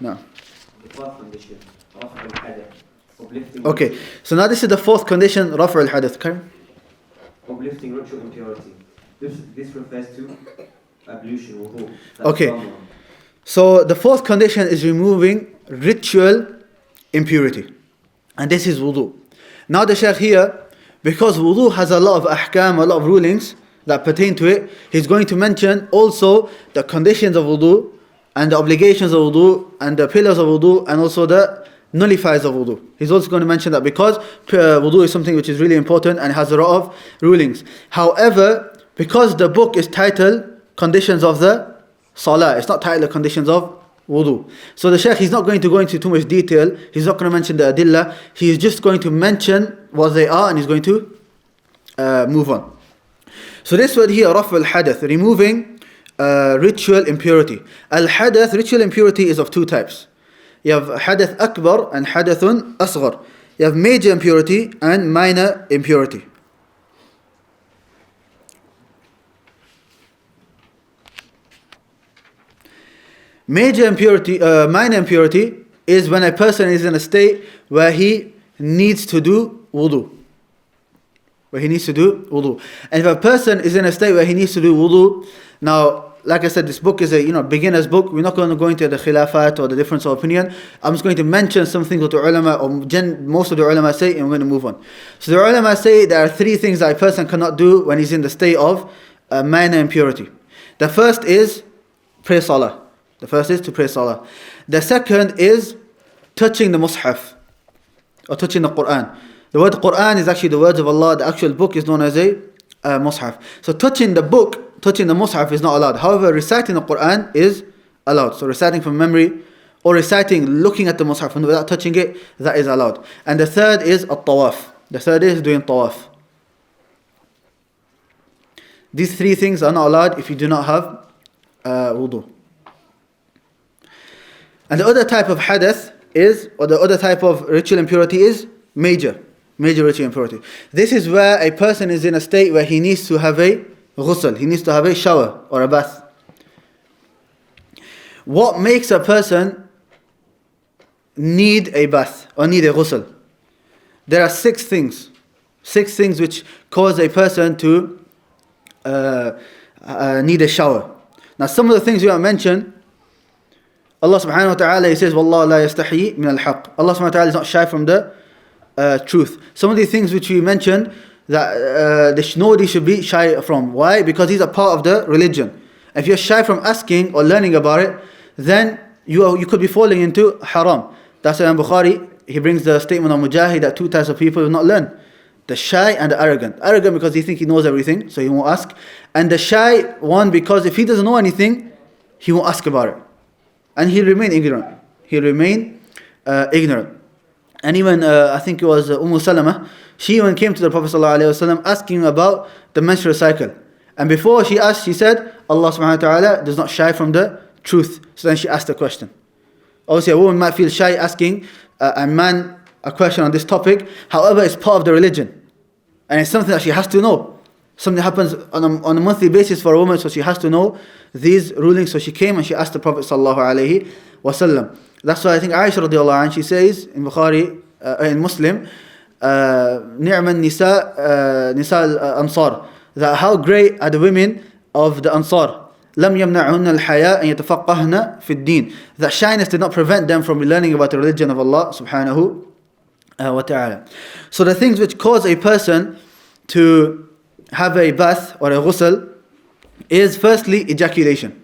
No. The fourth condition, رفع الحدث, uplifting. Okay, so now this is the fourth condition, رفع الحدث. Uplifting ritual impurity. This refers to ablution, wudu. Okay, so the fourth condition is removing ritual impurity, and this is wudu. Now the Shaykh here, because wudu has a lot of ahkam, a lot of rulings that pertain to it, he's going to mention also the conditions of wudu and the obligations of wudu and the pillars of wudu and also the nullifiers of wudu. He's also going to mention that because wudu is something which is really important and has a lot of rulings. However, because the book is titled Conditions of the Salah, it's not titled Conditions of wudu. So the Shaykh, he's not going to go into too much detail. He's not going to mention the adillah. He's just going to mention what they are and he's going to move on. So this word here, رفع الحدث, removing ritual impurity. Al-hadath, ritual impurity, is of two types. You have hadath akbar and hadathun asghar. You have major impurity and minor impurity. Minor impurity is when a person is in a state where he needs to do wudu. And if a person is in a state where he needs to do wudu, now, like I said, this book is a beginner's book. We're not going to go into the khilafat or the difference of opinion. I'm just going to mention some things that the ulama, or most of the ulama say, and we're going to move on. So the ulama say there are three things that a person cannot do when he's in the state of minor impurity. The first is pray salah. The second is touching the mushaf or touching the Quran. The word Quran is actually the words of Allah. The actual book is known as a mushaf. So touching the book, touching the mushaf is not allowed. However, reciting the Quran is allowed. So reciting from memory or reciting, looking at the mushaf without touching it, that is allowed. And the third is at-tawaf. The third is doing tawaf. These three things are not allowed if you do not have wudu. And the other type of hadath is, or the other type of ritual impurity is major ritual impurity. This is where a person is in a state where he needs to have a ghusl, he needs to have a shower or a bath. What makes a person need a bath or need a ghusl? There are six things which cause a person to need a shower. Now some of the things we have mentioned, Allah subhanahu wa ta'ala, he says, وَاللَّهُ لَا يَسْتَحْيِي مِنَ الْحَقِّ. Allah subhanahu wa ta'ala is not shy from the truth. Some of these things which we mentioned, that nobody should be shy from. Why? Because these are part of the religion. If you're shy from asking or learning about it, then you could be falling into haram. That's why in Bukhari, he brings the statement of Mujahid that two types of people will not learn. The shy and the arrogant. Arrogant because he thinks he knows everything, so he won't ask. And the shy one because if he doesn't know anything, he won't ask about it. And he'll remain ignorant. And even, I think it was Salama, she even came to the Prophet ﷺ asking about the menstrual cycle. And before she asked, she said, Allah subhanahu wa ta'ala does not shy from the truth. So then she asked the question. Obviously, a woman might feel shy asking a man a question on this topic. However, it's part of the religion. And it's something that she has to know. Something happens on a monthly basis for a woman, so she has to know these rulings. So she came and she asked the Prophet ﷺ. That's why I think Aisha radiallahu anha, she says in Bukhari, in Muslim, Ni'man Nisa al-Ansar, that how great are the women of the Ansar. لم يمنعهن الحياء أن يتفقهن في الدين. That shyness did not prevent them from learning about the religion of Allah subhanahu wa ta'ala. So the things which cause a person to have a bath or a ghusl is firstly ejaculation.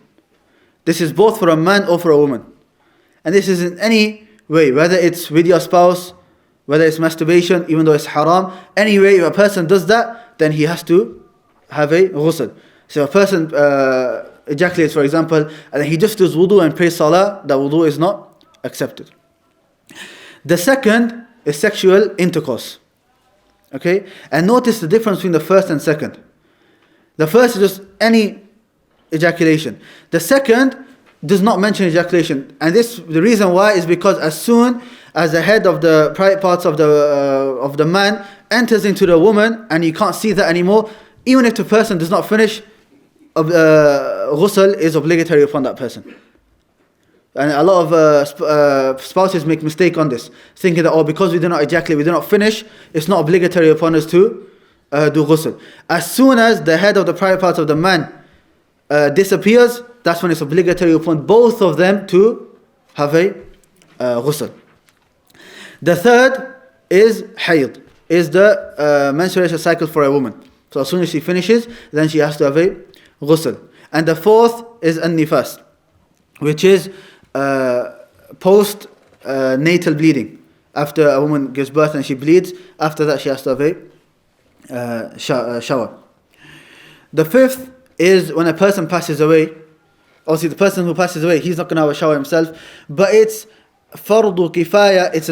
This is both for a man or for a woman. And this is in any way, whether it's with your spouse, whether it's masturbation, even though it's haram. Anyway, if a person does that, then he has to have a ghusl. So if a person ejaculates, for example, and then he just does wudu and prays salah, that wudu is not accepted. The second is sexual intercourse. Okay? And notice the difference between the first and second. The first is just any ejaculation. The second does not mention ejaculation. And the reason why is because as soon as the head of the private parts of the man enters into the woman and you can't see that anymore, even if the person does not finish, ghusl is obligatory upon that person. And a lot of spouses make mistake on this, thinking that, oh, because we do not ejaculate, we do not finish, it's not obligatory upon us to do ghusl. As soon as the head of the private parts of the man disappears, that's when it's obligatory upon both of them to have a ghusl. The third is hayd, is the menstruation cycle for a woman. So as soon as she finishes, then she has to have a ghusl. And the fourth is an-nifas, which is post natal bleeding. After a woman gives birth and she bleeds, after that she has to have a shower. The fifth is when a person passes away. Obviously the person who passes away, he's not going to have a shower himself, but it's fardu kifaya, it's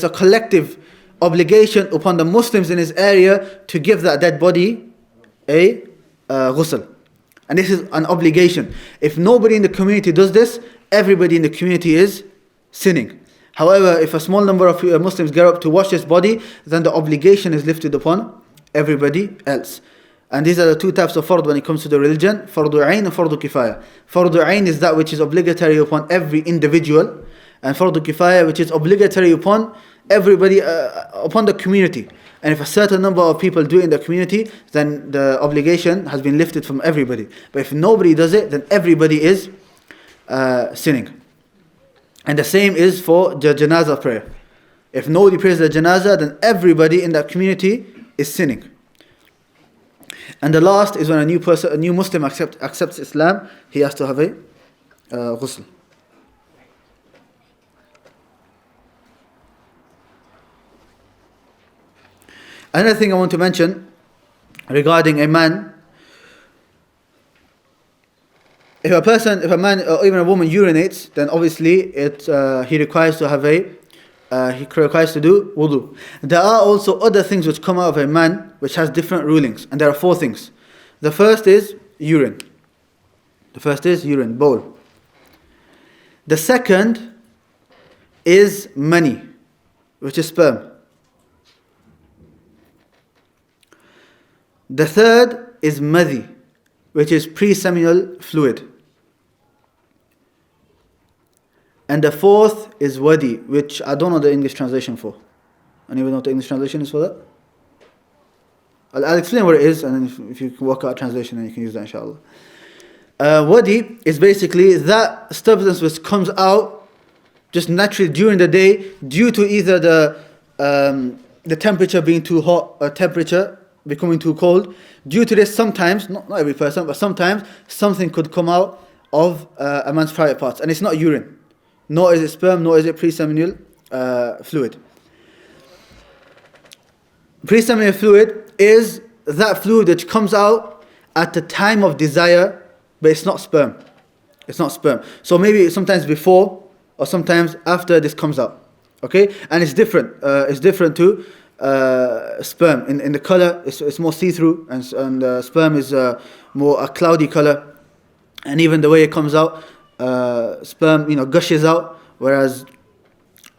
a collective obligation upon the Muslims in his area to give that dead body a ghusl. And this is an obligation. If nobody in the community does this, everybody in the community is sinning. However, if a small number of Muslims get up to wash this body, then the obligation is lifted upon everybody else. And these are the two types of fard when it comes to the religion: fardu ayn and fardu kifaya. Fardu ayn is that which is obligatory upon every individual, and fardu kifaya, which is obligatory upon everybody, upon the community. And if a certain number of people do it in the community, then the obligation has been lifted from everybody. But if nobody does it, then everybody is sinning. And the same is for the janazah prayer. If nobody prays the janazah, then everybody in that community is sinning. And the last is when a new Muslim accepts Islam, he has to have a ghusl. Another thing I want to mention regarding a man: if a man or even a woman urinates, then obviously he requires to have he requires to do wudu. There are also other things which come out of a man which has different rulings, and there are 4 things. The first is urine. Bowl. The second is mani, which is sperm. The third is madhi, which is pre-seminal fluid. And the fourth is wadi, which I don't know the English translation for. Anyone know what the English translation is for that? I'll explain what it is, and then if you can work out a translation, then you can use that, inshallah. Wadi is basically that substance which comes out just naturally during the day due to either the temperature being too hot or temperature becoming too cold. Due to this, sometimes, not every person, but sometimes something could come out of a man's private parts, and it's not urine, nor is it sperm, nor is it pre-seminal fluid. Pre-seminal fluid is that fluid which comes out at the time of desire, but it's not sperm. So maybe sometimes before or sometimes after this comes out. Okay? And it's different. It's different to sperm. In the color, it's more see-through, and sperm is more a cloudy color. And even the way it comes out, sperm, gushes out, whereas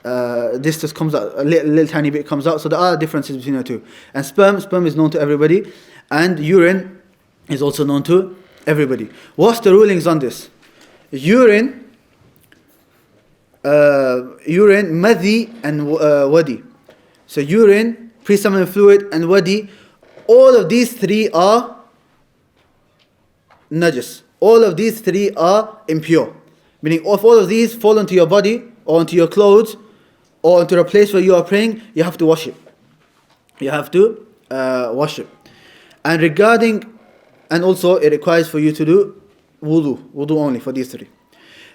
this just comes out, a little tiny bit comes out. So there are differences between the two. And sperm is known to everybody, and urine is also known to everybody. What's the rulings on this? Urine, madhi and wadi. So urine, pre-seminal fluid, and wadi, all of these 3 are najis. All of these 3 are impure. Meaning if all of these fall into your body, or into your clothes, or into a place where you are praying, you have to wash it. Wash it. And also it requires for you to do wudu only for these 3.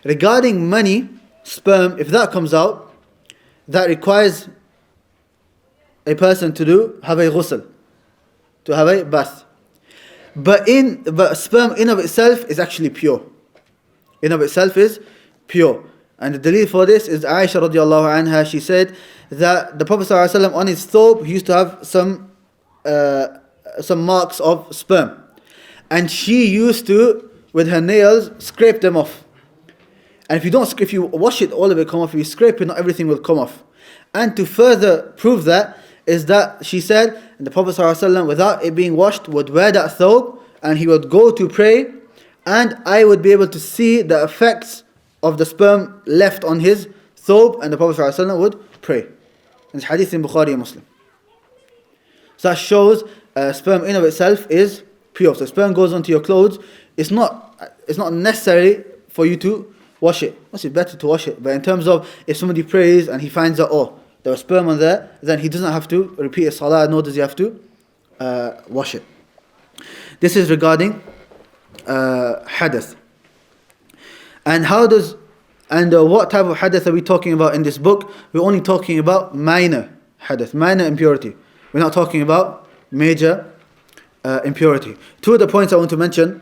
Regarding mani, sperm, if that comes out, that requires a person to have a ghusl, to have a bath. But sperm in of itself is actually pure. And the dalil for this is Aisha radiallahu anha. She said that the Prophet ﷺ on his thobe, he used to have some marks of sperm, and she used to, with her nails, scrape them off. And if you wash it, all of it come off. If you scrape it, not everything will come off. And to further prove that is that she said, the Prophet ﷺ, without it being washed, would wear that thobe, and he would go to pray, and I would be able to see the effects of the sperm left on his thobe, and the Prophet ﷺ would pray. And this hadith in Bukhari and Muslim. So that shows sperm in of itself is pure. So sperm goes onto your clothes. It's not necessary for you to wash it. It's better to wash it. But in terms of if somebody prays and he finds that, oh, there was sperm on there, then he doesn't have to repeat his salah, nor does he have to wash it. This is regarding hadith. And what type of hadith are we talking about in this book? We're only talking about minor hadith, minor impurity. We're not talking about major impurity. Two of the points I want to mention.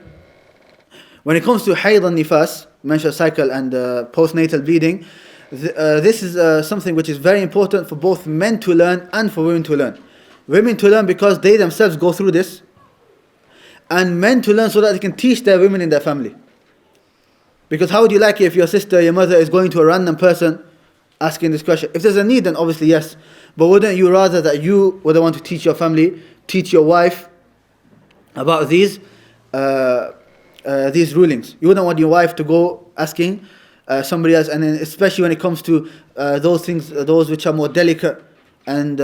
When it comes to hayd and nifas, menstrual cycle and postnatal bleeding, this is something which is very important for both men to learn and for women to learn. Women to learn because they themselves go through this, and men to learn so that they can teach their women in their family. Because how would you like it if your sister, your mother is going to a random person asking this question? If there's a need, then obviously yes. But wouldn't you rather that you were the one to teach your family, teach your wife about these rulings? You wouldn't want your wife to go asking somebody else, and then especially when it comes to those things, those which are more delicate, and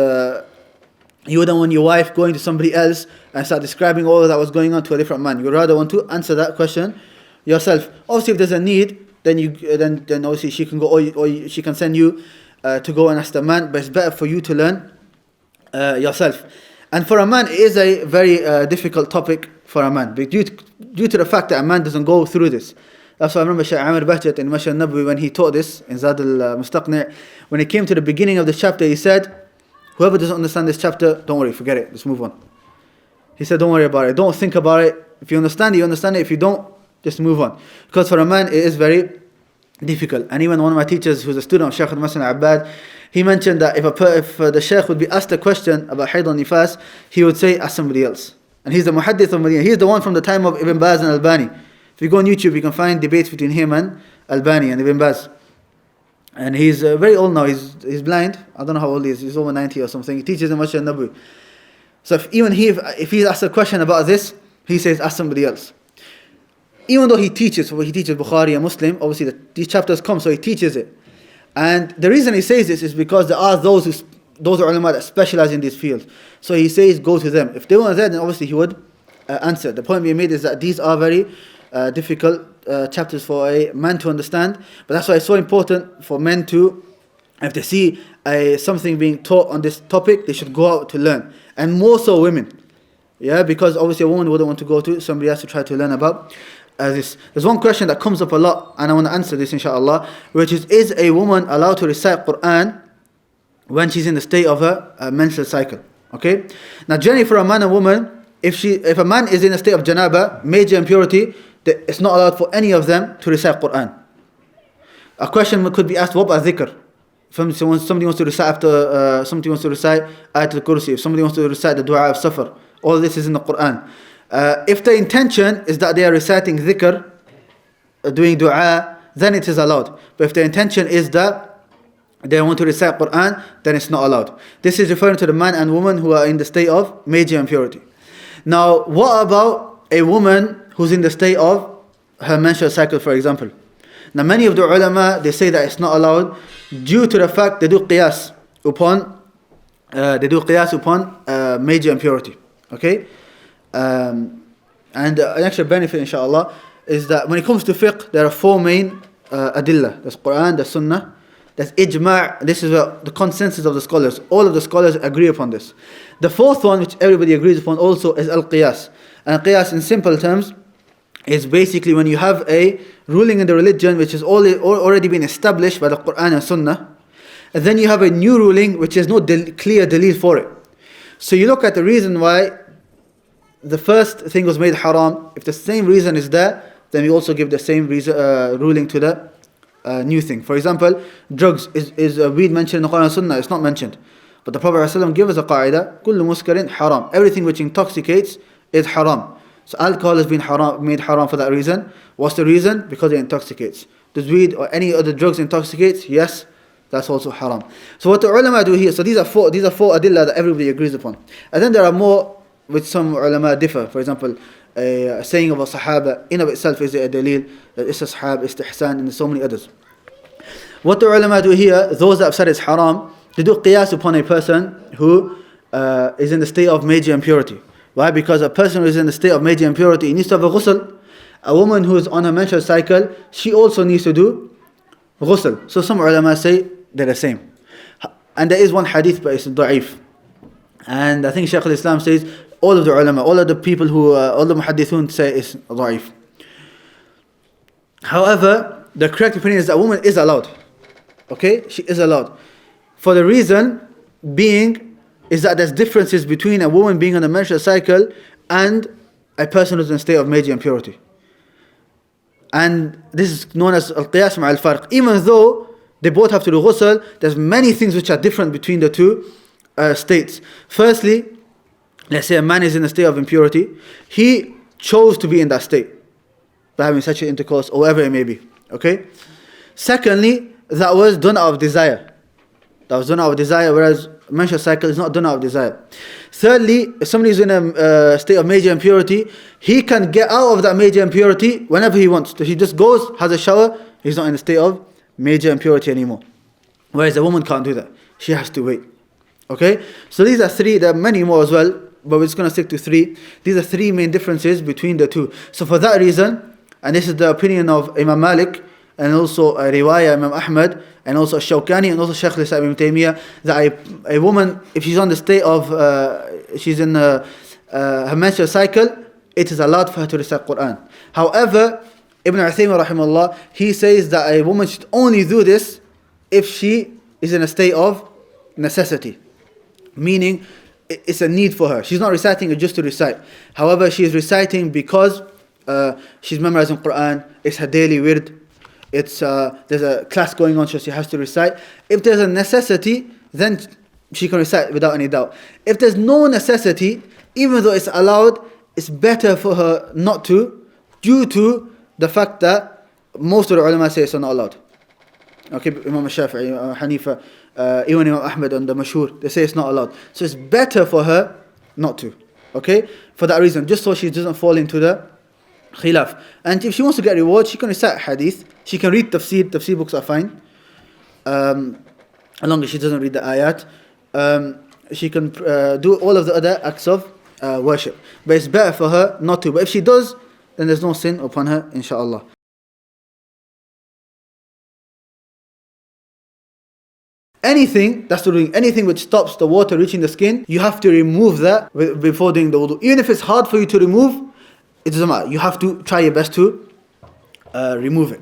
you wouldn't want your wife going to somebody else and start describing all that was going on to a different man. You'd rather want to answer that question yourself. Obviously, if there's a need, then obviously she can go, or she can send you to go and ask the man. But it's better for you to learn yourself. And for a man, it is a very difficult topic for a man, due to the fact that a man doesn't go through this. That's why I remember Shaykh Amir Bahjat in Masjid al-Nabawi, when he taught this in Zad al-Mustaqni', when he came to the beginning of the chapter, he said, whoever doesn't understand this chapter, don't worry, forget it, just move on. He said, don't worry about it, don't think about it. If you understand it, you understand it. If you don't, just move on. Because for a man, it is very difficult. And even one of my teachers, who's a student of Shaykh al-Masan Abbad, he mentioned that if the Shaykh would be asked a question about hayd and nifas, he would say, ask somebody else. And he's the muhaddith of Medina. He's the one from the time of Ibn Baz and Albani. If you go on YouTube, you can find debates between him and Albani and Ibn Baz. And he's very old now. He's blind. I don't know how old he is. He's over 90 or something. He teaches in Masjid al-Nabawi. So if he's asked a question about this, he says, ask somebody else. Even though he teaches Bukhari and Muslim, obviously these chapters come, so he teaches it. And the reason he says this is because there are those ulama that specialize in these fields. So he says, go to them. If they weren't there, then obviously he would answer. The point being made is that these are very difficult chapters for a man to understand. But that's why it's so important for men to, if they see something being taught on this topic, they should go out to learn. And more so women. Yeah, because obviously a woman wouldn't want to go to somebody else to try to learn about this. There's one question that comes up a lot, and I want to answer this inshallah, which is a woman allowed to recite Quran when she's in the state of her menstrual cycle? Okay. Now generally for a man and woman, if a man is in a state of janaba, major impurity, it's not allowed for any of them to recite Quran. A question could be asked, what about dhikr? If somebody wants to recite after somebody wants to recite Ayatul Kursi, if somebody wants to recite the dua of Safar, all this is in the Quran. If the intention is that they are reciting dhikr, doing dua, then it is allowed. But if the intention is that they want to recite Quran, then it's not allowed. This is referring to the man and woman who are in the state of major impurity. Now, what about a woman who's in the state of her menstrual cycle, for example? Now, many of the ulama, they say that it's not allowed due to the fact they do qiyas upon major impurity. Okay? And an extra benefit, inshallah, is that when it comes to fiqh, there are four main adillah. There's Quran, there's Sunnah, there's ijma'. This is the consensus of the scholars. All of the scholars agree upon this. The fourth one, which everybody agrees upon also, is al-qiyas. And qiyas, in simple terms, is basically when you have a ruling in the religion which has already been established by the Quran and Sunnah, and then you have a new ruling which has no clear dalil for it. So you look at the reason why the first thing was made haram. If the same reason is there, then we also give the same reason, ruling to the new thing. For example, drugs, is weed mentioned in the Quran and Sunnah? It's not mentioned. But the Prophet ﷺ gave us a qaida, kullu muskarin haram. Everything which intoxicates is haram. So alcohol has been made haram for that reason. What's the reason? Because it intoxicates. Does weed or any other drugs intoxicate? Yes, that's also haram. So what the ulama do here, so these are four adillah that everybody agrees upon. And then there are more which some ulama differ. For example, a saying of a Sahaba in of itself is a dalil, istishab, istihsan, and so many others. What the ulama do here, those that have said it's haram, they do qiyas upon a person who is in the state of major impurity. Why? Because a person who is in the state of major impurity, he needs to have a ghusl. A woman who is on her menstrual cycle, she also needs to do ghusl. So some ulama say they're the same. And there is one hadith, but it's da'if. And I think Shaykh al-Islam says, all of the ulama, all of the people who, all the muhaddithun say it's da'if. However, the correct opinion is that a woman is allowed. Okay? She is allowed. For the reason being is that there's differences between a woman being on a menstrual cycle and a person who's in a state of major impurity. And this is known as al-qiyas ma al-farq. Even though they both have to do ghusl, there's many things which are different between the two states. Firstly, let's say a man is in a state of impurity. He chose to be in that state by having sexual intercourse or whatever it may be. Okay? Secondly, that was done out of desire. That was done out of desire, whereas menstrual cycle is not done out of desire. Thirdly, if somebody is in a state of major impurity, he can get out of that major impurity whenever he wants. So he just goes, has a shower, he's not in a state of major impurity anymore. Whereas a woman can't do that. She has to wait. Okay? So these are three, there are many more as well, but we're just going to stick to three. These are three main differences between the two. So for that reason, and this is the opinion of Imam Malik, and also riwayah Imam Ahmad, and also Shawkani, and also Shaykh al-Islam Ibn Taymiyyah, that a woman, if she's on the state of, she's in her menstrual cycle, it is allowed for her to recite Quran. However, Ibn Uthaymeen rahimahullah, he says that a woman should only do this if she is in a state of necessity. Meaning, it's a need for her. She's not reciting it just to recite. However, she is reciting because she's memorizing Quran, it's her daily wird, it's there's a class going on, so she has to recite. If there's a necessity, then she can recite without any doubt. If there's no necessity, even though it's allowed, it's better for her not to, due to the fact that most of the ulama say it's not allowed. Okay, Imam Shafi'i, Imam Hanifa, even Imam Ahmad and the Mashhur, they say it's not allowed. So it's better for her not to. Okay, for that reason, just so she doesn't fall into the khilaf. And if she wants to get reward, she can recite hadith, she can read tafsir books are fine, as long as she doesn't read the ayat. She can do all of the other acts of worship, but it's better for her not to. But if she does, then there's no sin upon her, inshallah. Anything that's doing anything which stops the water reaching the skin, you have to remove that before doing the wudu. Even if it's hard for you to remove, it doesn't matter. You have to try your best to remove it.